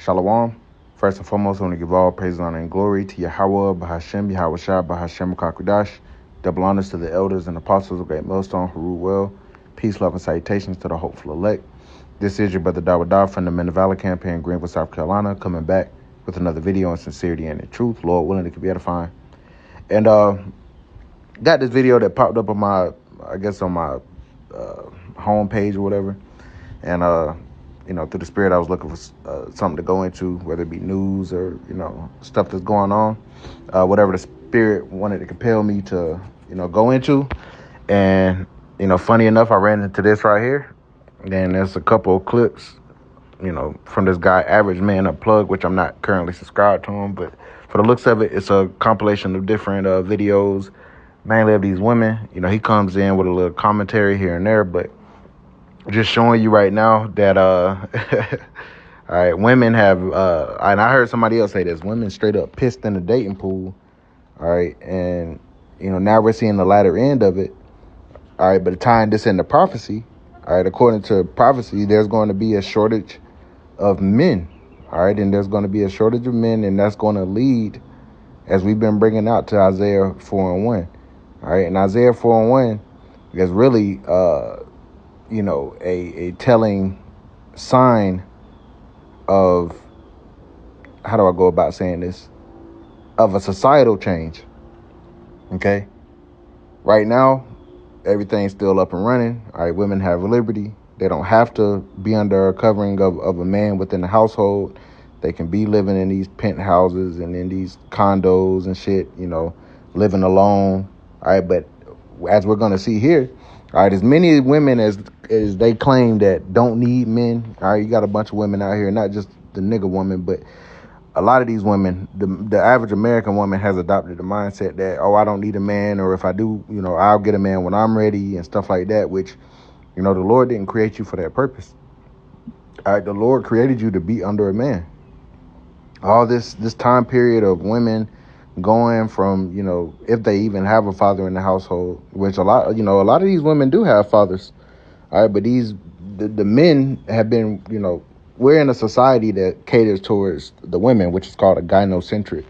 Shalom. First and foremost, I want to give all praise, honor, and glory to Yahweh, Bahashem, Yahweh Shah, Bahashem, Kakudash. Double honors to the elders and apostles of Great Millstone who rule well. Peace, love, and salutations to the hopeful elect. This is your brother Dawadah from the Men of Valor campaign, Greenville, South Carolina, coming back with another video on sincerity and in truth. Lord willing, it could be edifying. And got this video that popped up on my, on my home page or whatever. And through the spirit, I was looking for something to go into, whether it be news or, stuff that's going on, whatever the spirit wanted to compel me to, go into. And, funny enough, I ran into this right here. And there's a couple of clips, from this guy, Average Man Unplugged, which I'm not currently subscribed to him. But for the looks of it, it's a compilation of different videos, mainly of these women. He comes in with a little commentary here and there, but just showing you right now that, all right, women have, and I heard somebody else say this, women straight up pissed in the dating pool, all right, and, now we're seeing the latter end of it, all right, but tying this into prophecy, all right, according to prophecy, there's going to be a shortage of men, all right, and there's going to be a shortage of men, and that's going to lead, as we've been bringing out, to Isaiah 4:1, all right, and Isaiah 4:1 is really, a telling sign of, how do I go about saying this, of a societal change, okay? Right now, everything's still up and running. All right, women have liberty. They don't have to be under a covering of a man within the household. They can be living in these penthouses and in these condos and shit, living alone. All right, but as we're going to see here, all right, as many women as they claim that don't need men, all right, you got a bunch of women out here, not just the nigga woman, but a lot of these women, the average American woman has adopted the mindset that, I don't need a man, or if I do, I'll get a man when I'm ready and stuff like that, which, the Lord didn't create you for that purpose. All right, the Lord created you to be under a man. All this time period of women going from, if they even have a father in the household, which a lot of these women do have fathers. All right, but the men have been, we're in a society that caters towards the women, which is called a gynocentric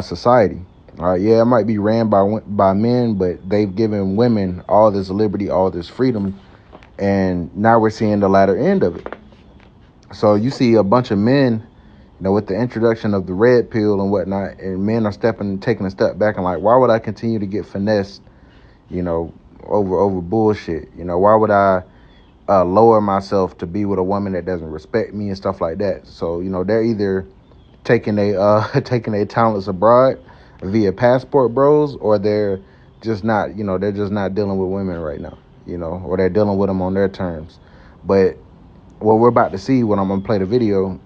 society. All right, yeah, it might be ran by men, but they've given women all this liberty, all this freedom, and now we're seeing the latter end of it. So you see a bunch of men, with the introduction of the red pill and whatnot, and men are taking a step back and like, why would I continue to get finessed, over bullshit? Why would I lower myself to be with a woman that doesn't respect me and stuff like that? So, they're either taking a talents abroad via passport bros, or they're just not, they're just not dealing with women right now, or they're dealing with them on their terms. But what we're about to see when I'm going to play the video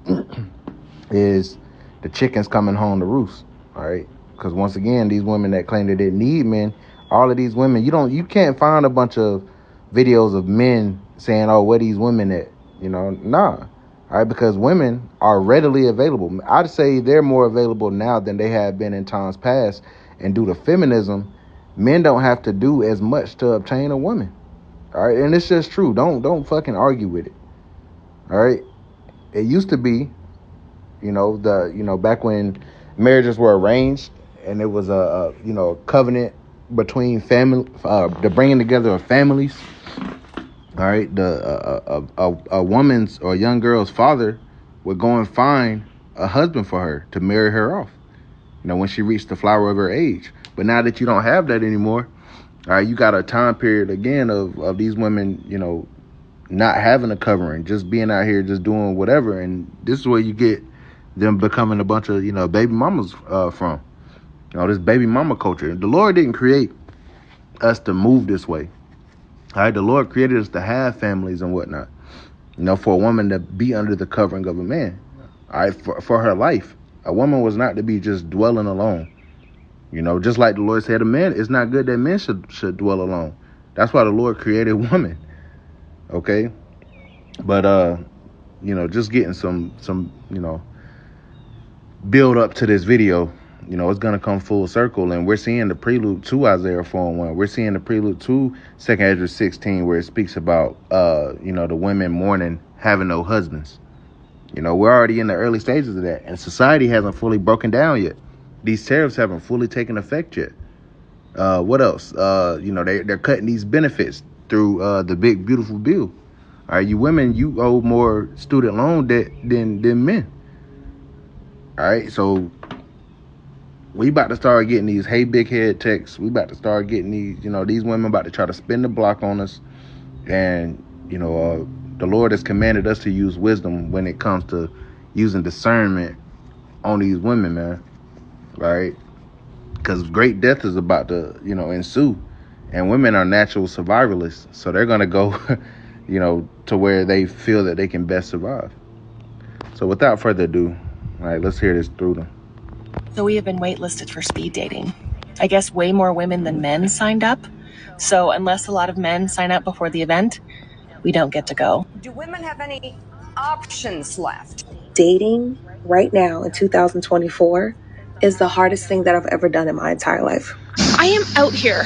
is the chickens coming home to roost, all right? Because once again, these women that claim they didn't need men, all of these women, you can't find a bunch of videos of men saying, where these women at? Nah. All right, because women are readily available. I'd say they're more available now than they have been in times past. And due to feminism, men don't have to do as much to obtain a woman. All right, and it's just true. Don't fucking argue with it. All right, it used to be, back when marriages were arranged and it was a covenant between family, the bringing together of families. All right, a woman's or a young girl's father would go and find a husband for her to marry her off, when she reached the flower of her age. But now that you don't have that anymore, all right, you got a time period again of these women, not having a covering, just being out here, just doing whatever. And this is where you get them becoming a bunch of, baby mamas from, this baby mama culture. The Lord didn't create us to move this way. All right, the Lord created us to have families and whatnot, for a woman to be under the covering of a man. All right, for her life. A woman was not to be just dwelling alone. Just like the Lord said, a man, it's not good that men should dwell alone. That's why the Lord created woman. Okay? But, just getting some build up to this video, it's going to come full circle. And we're seeing the prelude to Isaiah 4:1. We're seeing the prelude to 2 Esdras 16, where it speaks about, the women mourning having no husbands. You know, we're already in the early stages of that, and society hasn't fully broken down yet. These tariffs haven't fully taken effect yet. What else? You know, they're cutting these benefits through the big beautiful bill. All right, you women, you owe more student loan debt than men. All right, so we about to start getting these hey big head texts. We about to start getting these, you know, these women about to try to spin the block on us. And, you know, the Lord has commanded us to use wisdom when it comes to using discernment on these women, man. Right? Because great death is about to, you know, ensue. And women are natural survivalists. So they're going to go, you know, to where they feel that they can best survive. So without further ado, all right, let's hear this through them. So we have been waitlisted for speed dating. I guess way more women than men signed up. So unless a lot of men sign up before the event, we don't get to go. Do women have any options left? Dating right now in 2024 is the hardest thing that I've ever done in my entire life. I am out here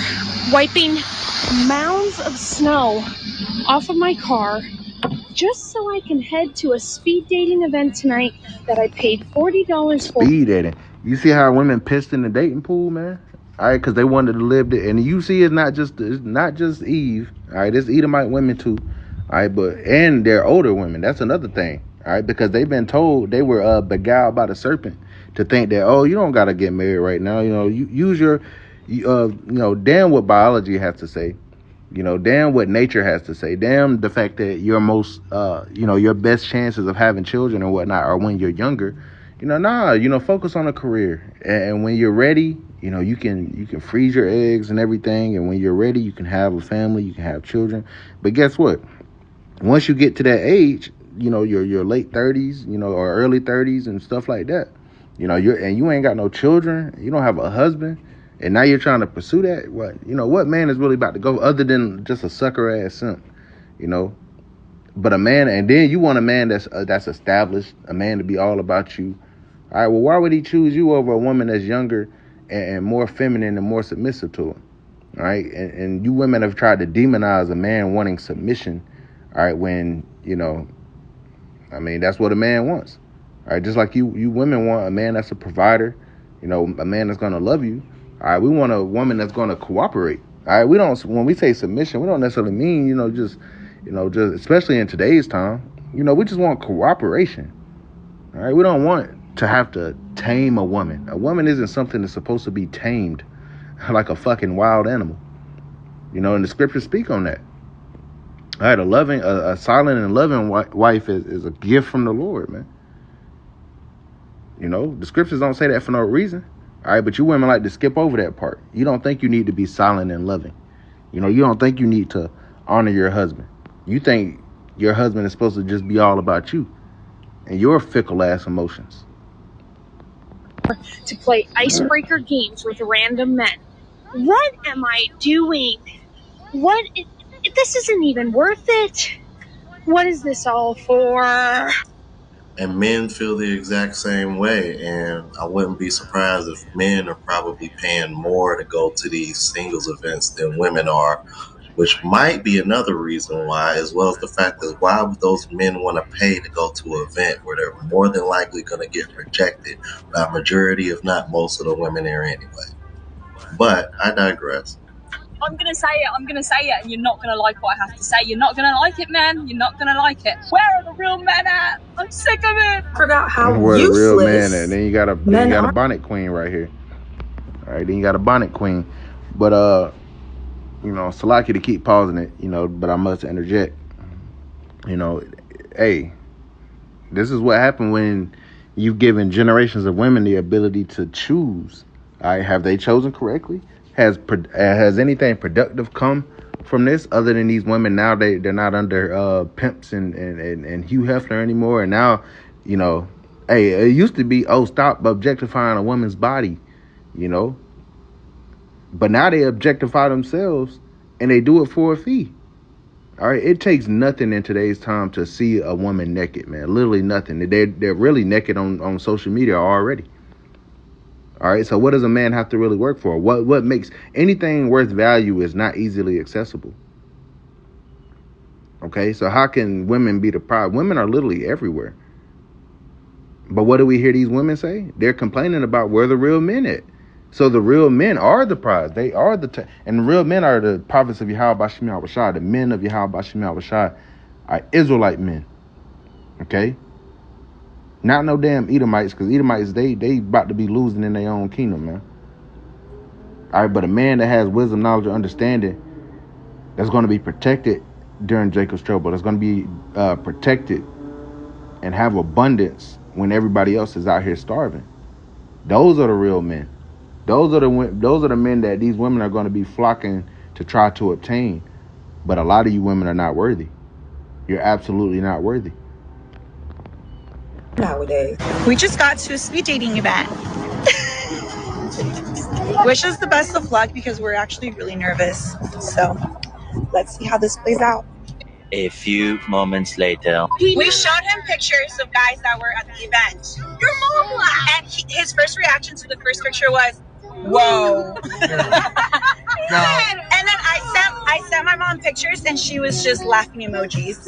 wiping mounds of snow off of my car just so I can head to a speed dating event tonight that I paid $40 for. Speed dating. You see how women pissed in the dating pool, man? All right, because they wanted to live there. And you see it's not just Eve. All right, it's Edomite women too. All right, and they're older women. That's another thing. All right, because they've been told, they were beguiled by the serpent to think that, oh, you don't got to get married right now. You know, you use your, you know, damn what biology has to say. You know, damn what nature has to say. Damn the fact that your most, you know, your best chances of having children and whatnot are when you're younger. You know, focus on a career. And when you're ready, you know, you can freeze your eggs and everything. And when you're ready, you can have a family, you can have children. But guess what? Once you get to that age, you know, your late 30s, you know, or early 30s and stuff like that, you know, you ain't got no children, you don't have a husband, and now you're trying to pursue that. What man is really about to go other than just a sucker ass simp, you know? But a man, and then you want a man that's established, a man to be all about you. All right, well, why would he choose you over a woman that's younger and more feminine and more submissive to him? All right, and you women have tried to demonize a man wanting submission. All right, when, you know, I mean, that's what a man wants. All right, just like you women want a man that's a provider, you know, a man that's going to love you. All right, we want a woman that's going to cooperate. All right, when we say submission, we don't necessarily mean, just especially in today's time, we just want cooperation. All right, we don't want to have to tame a woman. A woman isn't something that's supposed to be tamed like a fucking wild animal. And the scriptures speak on that. All right, a silent and loving wife is a gift from the Lord, man. The scriptures don't say that for no reason. All right, but you women like to skip over that part. You don't think you need to be silent and loving. You don't think you need to honor your husband. You think your husband is supposed to just be all about you and your fickle ass emotions. To play icebreaker games with random men. What am I doing? This isn't even worth it. What is this all for? And men feel the exact same way. And I wouldn't be surprised if men are probably paying more to go to these singles events than women are, which might be another reason why, as well as the fact that why would those men want to pay to go to an event where they're more than likely going to get rejected by a majority, if not most, of the women there anyway. But I digress. I'm going to say it, and you're not going to like what I have to say. You're not going to like it, man. You're not going to like it. Where are the real men at? I'm sick of it. Forgot how Where useless the real man at? Then you got a are. bonnet queen right here. All right, then you got a bonnet queen. But, Salaki to keep pausing it, but I must interject. Hey, this is what happened when you've given generations of women the ability to choose. All right, have they chosen correctly? Has anything productive come from this other than these women now they're not under pimps and Hugh Hefner anymore? And now, hey, it used to be, stop objectifying a woman's body, but now they objectify themselves and they do it for a fee. All right, it takes nothing in today's time to see a woman naked, man. Literally nothing. They're really naked on social media already. All right, so what does a man have to really work for? What makes anything worth value is not easily accessible. Okay, so how can women be the problem? Women are literally everywhere. But what do we hear these women say? They're complaining about where the real men at. So the real men are the prize. They are and the real men are the prophets of Yahweh Bashim Yahushua. The men of Yahweh Bashim Yahushua are Israelite men. Okay? Not no damn Edomites, because Edomites, they about to be losing in their own kingdom, man. All right, but a man that has wisdom, knowledge, and understanding that's going to be protected during Jacob's trouble, that's going to be protected and have abundance when everybody else is out here starving. Those are the real men. Those are the men that these women are going to be flocking to try to obtain. But a lot of you women are not worthy. You're absolutely not worthy. Nowadays, we just got to a speed dating event. Wish us the best of luck because we're actually really nervous. So let's see how this plays out. A few moments later. We showed him pictures of guys that were at the event. Your mom laughed. And his first reaction to the first picture was, whoa. And then I sent my mom pictures and she was just laughing emojis.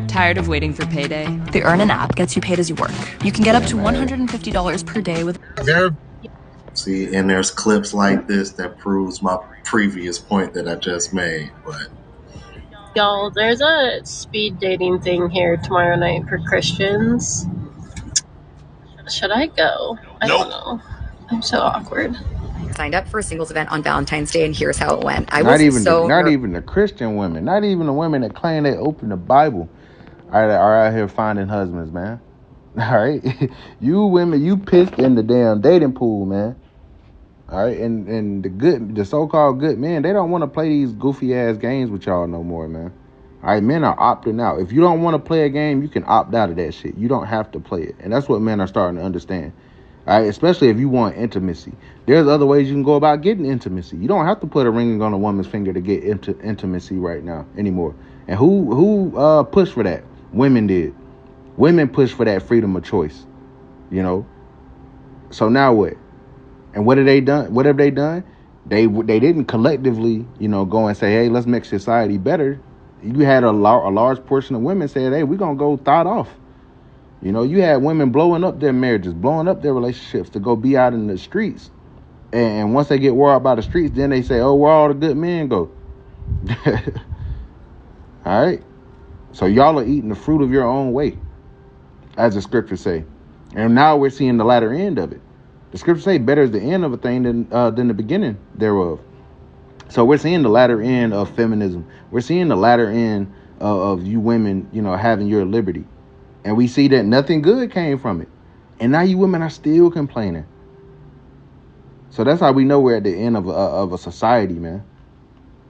Tired of waiting for payday? The Earnin app gets you paid as you work. You can get up to $150 per day with... See, and there's clips like this that proves my previous point that I just made, but... Y'all, there's a speed dating thing here tomorrow night for Christians. Should I go? I don't know. I'm so awkward. Signed up for a singles event on Valentine's Day, and here's how it went. Not even the Christian women, not even the women that claim they open the Bible are out here finding husbands, man. All right, you women, you pissed in the damn dating pool, man. All right, and the so-called good men, they don't want to play these goofy ass games with y'all no more, man. All right, men are opting out. If you don't want to play a game, you can opt out of that shit. You don't have to play it, and that's what men are starting to understand. All right, especially if you want intimacy. There's other ways you can go about getting intimacy. You don't have to put a ring on a woman's finger to get intimacy right now anymore. And who pushed for that? Women did. Women pushed for that freedom of choice. You know. So now what? And what have they done? What have they done? They didn't collectively, go and say, hey, let's make society better. You had a large portion of women saying, hey, we're going to go thought off. You had women blowing up their marriages, blowing up their relationships to go be out in the streets. And once they get wore out by the streets, then they say, oh, where all the good men go? All right. So y'all are eating the fruit of your own way, as the scriptures say. And now we're seeing the latter end of it. The scriptures say better is the end of a thing than the beginning thereof. So we're seeing the latter end of feminism. We're seeing the latter end of you women, having your liberty. And we see that nothing good came from it. And now you women are still complaining. So that's how we know we're at the end of a society, man.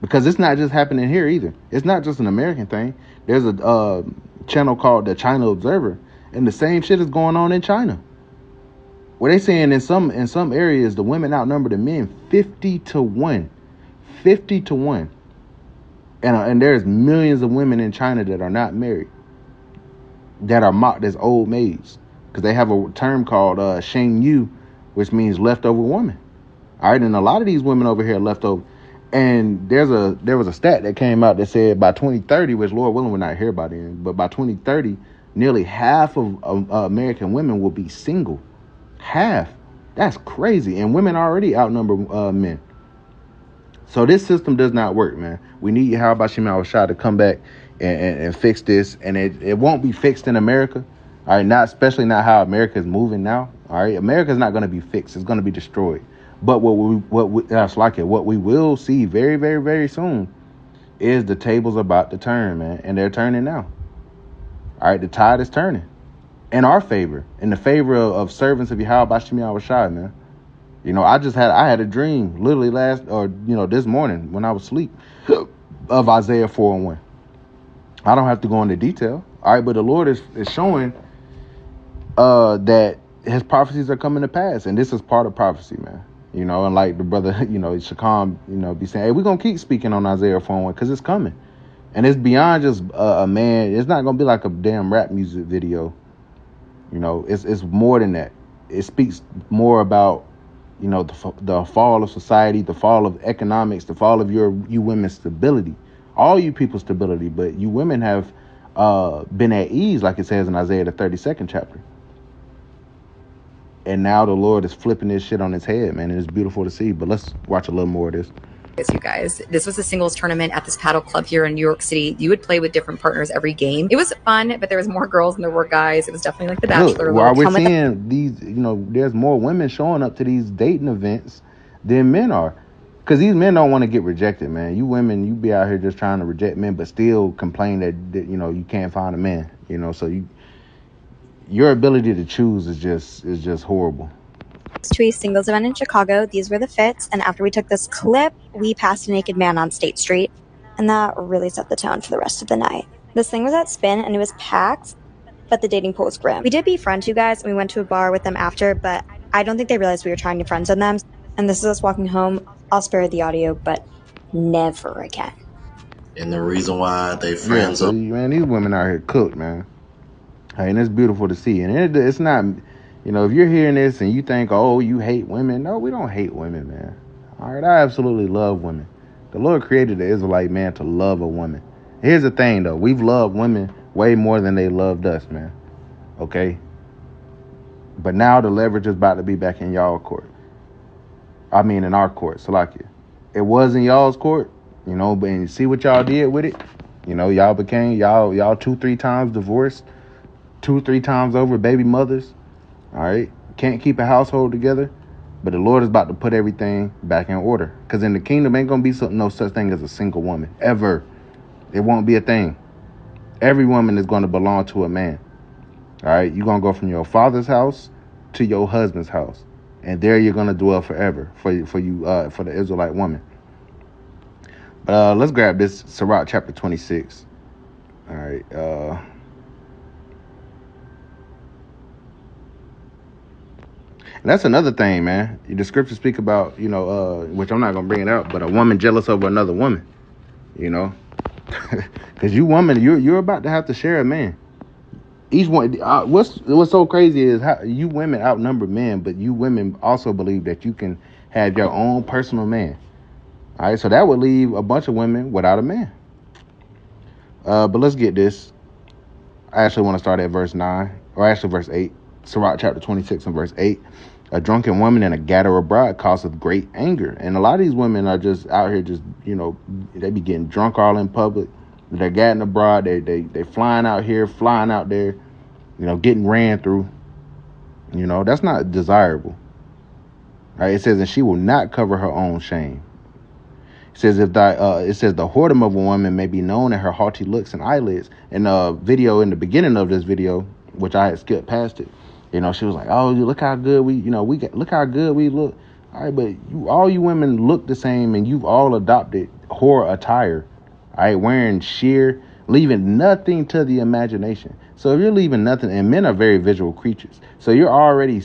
Because it's not just happening here either. It's not just an American thing. There's a channel called the China Observer. And the same shit is going on in China. Where they saying in some areas, the women outnumber the men 50-1. 50-1. And there's millions of women in China that are not married, that are mocked as old maids, because they have a term called Sheng Yu, which means leftover woman. All right, and a lot of these women over here are leftover. And there was a stat that came out that said by 2030, which Lord willing we're not here by then, but by 2030, nearly half of American women will be single. Half. That's crazy. And women already outnumber men. So this system does not work, man. We need Yahweh Bashim Yahushua to come back and fix this. And it won't be fixed in America. All right, especially not how America is moving now. All right, America's not going to be fixed. It's going to be destroyed. But what we will see very, very, very soon is the tables about to turn, man. And they're turning now. All right, the tide is turning in our favor, in the favor of servants of Yahweh Bashim Yahushua, man. I had a dream literally this morning when I was asleep of Isaiah 4:1. I don't have to go into detail. All right, but the Lord is showing that his prophecies are coming to pass. And this is part of prophecy, man. And like the brother, Shakam, be saying, hey, we're going to keep speaking on Isaiah 4:1 because it's coming. And it's beyond just a man. It's not going to be like a damn rap music video. It's more than that. It speaks more about, the fall of society, the fall of economics, the fall of you women's stability, all you people's stability. But you women have been at ease, like it says in Isaiah the 32nd chapter. And now the Lord is flipping this shit on his head, man. And it's beautiful to see. But let's watch a little more of this. You guys, this was a singles tournament at this paddle club here in New York City. You would play with different partners every game. It was fun, but there was more girls than there were guys. It was definitely like The Bachelor. Look, while we're seeing these, there's more women showing up to these dating events than men are. Because these men don't want to get rejected, man. You women, you be out here just trying to reject men, but still complain that you can't find a man. So your ability to choose is just horrible. To a singles event in Chicago. These were the fits, and after we took this clip, we passed a naked man on State Street, and that really set the tone for the rest of the night. This thing was at Spin, and it was packed, but the dating pool was grim. We did befriend two guys, and we went to a bar with them after, but I don't think they realized we were trying to friend zone them, and this is us walking home. I'll spare the audio, but never again. And the reason why they friends up. Man, these women out here cooked, man. Hey, and it's beautiful to see, and it's not... if you're hearing this and you think, oh, you hate women. No, we don't hate women, man. All right, I absolutely love women. The Lord created the Israelite man to love a woman. Here's the thing, though. We've loved women way more than they loved us, man. Okay? But now the leverage is about to be back in y'all court. I mean, in our court, Salakia. It was in y'all's court, but you see what y'all did with it? Y'all became, y'all 2-3 times divorced, 2-3 times over baby mothers. All right, can't keep a household together, but the Lord is about to put everything back in order. Because in the kingdom ain't gonna be no such thing as a single woman ever. It won't be a thing. Every woman is going to belong to a man. All right, you're gonna go from your father's house to your husband's house, and there you're gonna dwell forever for the Israelite woman. But let's grab this Sirach chapter 26. All right. And that's another thing, man. The scriptures speak about, which I'm not going to bring it out, but a woman jealous over another woman, Because you woman, you're about to have to share a man. Each one, what's so crazy is how you women outnumber men, but you women also believe that you can have your own personal man. All right, so that would leave a bunch of women without a man. But let's get this. I actually want to start at verse 9, or actually verse 8. Sirach chapter 26 and verse 8. A drunken woman and a gatherer bride causeth great anger. And a lot of these women are just out here just, they be getting drunk all in public. They're gathering abroad. They flying out here, flying out there, getting ran through. That's not desirable. Right? It says, and she will not cover her own shame. It says, it says the whoredom of a woman may be known in her haughty looks and eyelids. And video in the beginning of this video, which I had skipped past it, she was like, oh, look how good look how good we look. All right, but all you women look the same, and you've all adopted whore attire. All right, wearing sheer, leaving nothing to the imagination. So if you're leaving nothing, and men are very visual creatures, so you're already,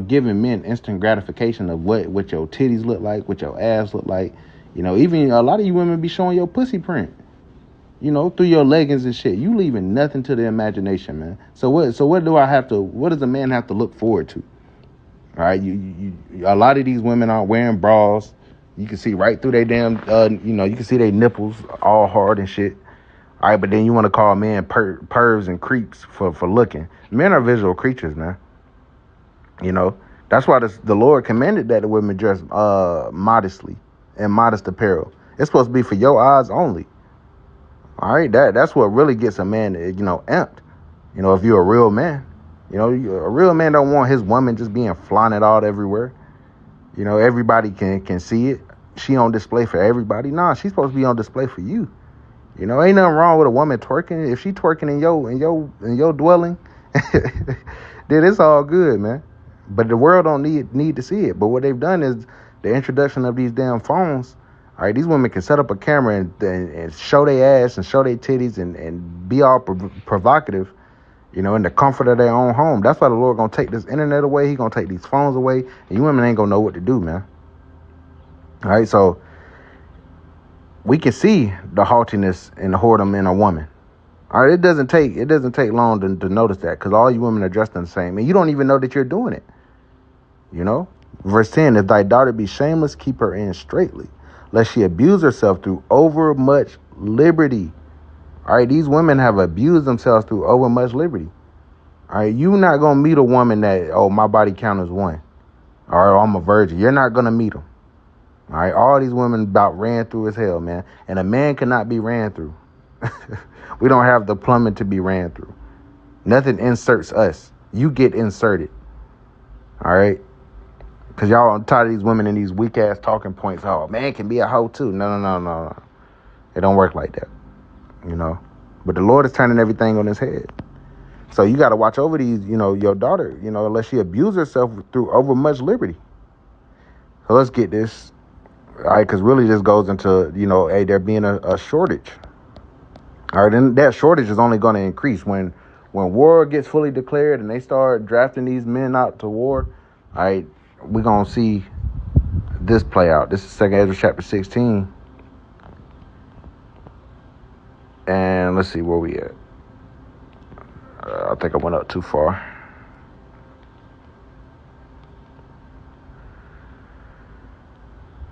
giving men instant gratification of what your titties look like, what your ass look like. Even a lot of you women be showing your pussy print. Through your leggings and shit. You leaving nothing to the imagination, man. So what does a man have to look forward to? All right, a lot of these women aren't wearing bras. You can see right through their damn, you can see their nipples all hard and shit. All right, but then you want to call men pervs and creeps for looking. Men are visual creatures, man. That's why the Lord commanded that the women dress modestly and modest apparel. It's supposed to be for your eyes only. All right, that's what really gets a man, amped. If you're a real man, a real man don't want his woman just being flaunted out everywhere. Everybody can see it. She on display for everybody. Nah, she's supposed to be on display for you. Ain't nothing wrong with a woman twerking. If she twerking in your dwelling, then it's all good, man. But the world don't need to see it. But what they've done is the introduction of these damn phones. All right, these women can set up a camera and show their ass and show their titties and be all provocative, in the comfort of their own home. That's why the Lord going to take this internet away. He going to take these phones away. And you women ain't going to know what to do, man. All right, so we can see the haughtiness and the whoredom in a woman. All right, it doesn't take long to notice that, because all you women are dressed in the same. And you don't even know that you're doing it. Verse 10, if thy daughter be shameless, keep her in straitly, lest she abuse herself through overmuch liberty. All right, these women have abused themselves through overmuch liberty. All right, you're not going to meet a woman that, oh, my body count is 1. Or I'm a virgin. You're not going to meet them. All right, all these women about ran through as hell, man. And a man cannot be ran through. We don't have the plumbing to be ran through. Nothing inserts us. You get inserted. All right? Because y'all are tired of these women and these weak-ass talking points. Oh, man can be a hoe, too. No. It don't work like that. You know? But the Lord is turning everything on his head. So you got to watch over these, you know, your daughter, you know, unless she abuses herself through overmuch liberty. So let's get this. All right, because really this goes into, you know, hey, there being a shortage. All right, and that shortage is only going to increase when war gets fully declared and they start drafting these men out to war. All right, we're going to see this play out. This is 2 Ezra chapter 16. And let's see where we at. I think I went up too far.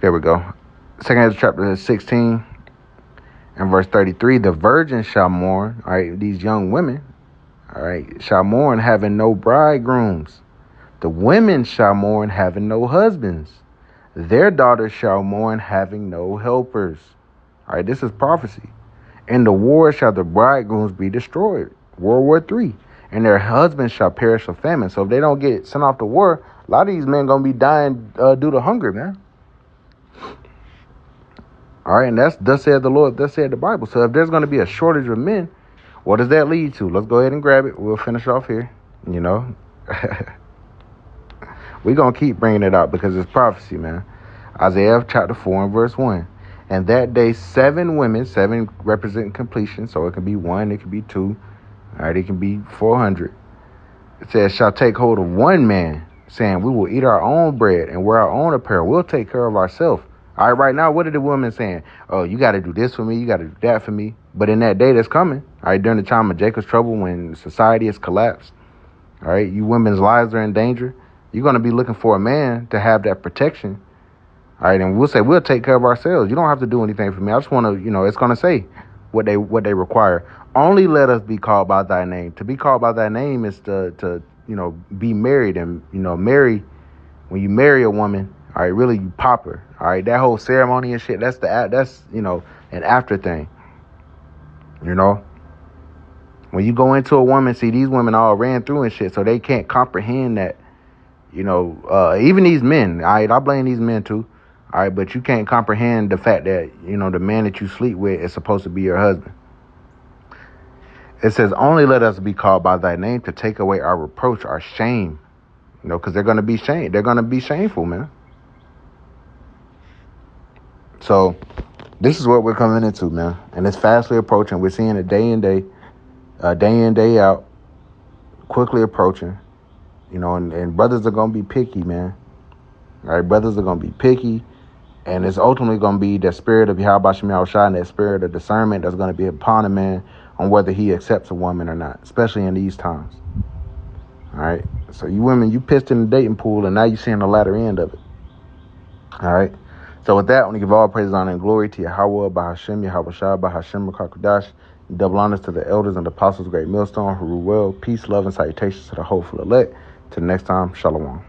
There we go. 2 Ezra chapter 16 and verse 33. The virgins shall mourn, all right, these young women, all right, shall mourn having no bridegrooms. The women shall mourn having no husbands. Their daughters shall mourn having no helpers. All right, this is prophecy. In the war shall the bridegrooms be destroyed. World War III. And their husbands shall perish of famine. So if they don't get sent off to war, a lot of these men going to be dying due to hunger, man. All right, and that's thus said the Lord, thus said the Bible. So if there's going to be a shortage of men, what does that lead to? Let's go ahead and grab it. We'll finish off here, you know. We're going to keep bringing it out because it's prophecy, man. Isaiah chapter 4 and verse 1. And that day 7 women, 7 representing completion, so it can be 1, it can be 2, all right, it can be 400. It says, shall take hold of one man, saying, we will eat our own bread and wear our own apparel. We'll take care of ourselves. All right, right now, what are the women saying? Oh, you got to do this for me. You got to do that for me. But in that day that's coming, all right, during the time of Jacob's trouble, when society has collapsed, all right, you women's lives are in danger. You're going to be looking for a man to have that protection. All right, and we'll say, we'll take care of ourselves. You don't have to do anything for me. I just want to, you know, it's going to say what they require. Only let us be called by thy name. To be called by thy name is to you know, be married. And, you know, when you marry a woman, all right, really you pop her. All right, that whole ceremony and shit, that's, you know, an after thing. You know, when you go into a woman, see, these women all ran through and shit, so they can't comprehend that, you know, even these men, all right, I blame these men too. All right, but you can't comprehend the fact that, you know, the man that you sleep with is supposed to be your husband. It says, only let us be called by thy name to take away our reproach, our shame. You know, because they're going to be shamed. They're going to be shameful, man. So this is what we're coming into, man. And it's fastly approaching. We're seeing it day in, day out, quickly approaching. You know, and brothers are going to be picky, man. All right, brothers are going to be picky. And it's ultimately going to be the spirit of Yahweh Shem Yahushua and that spirit of discernment that's going to be upon a man on whether he accepts a woman or not, especially in these times. All right. So you women, you pissed in the dating pool and now you're seeing the latter end of it. All right. So with that, I want to give all praise, honor, and glory to Yahweh, Bahashem, Yahweh Shah, Bahashem, Makakudash. Double honors to the elders and the apostles of Great Millstone who rule well. Peace, love, and salutations to the hopeful elect. Till next time, Shalom.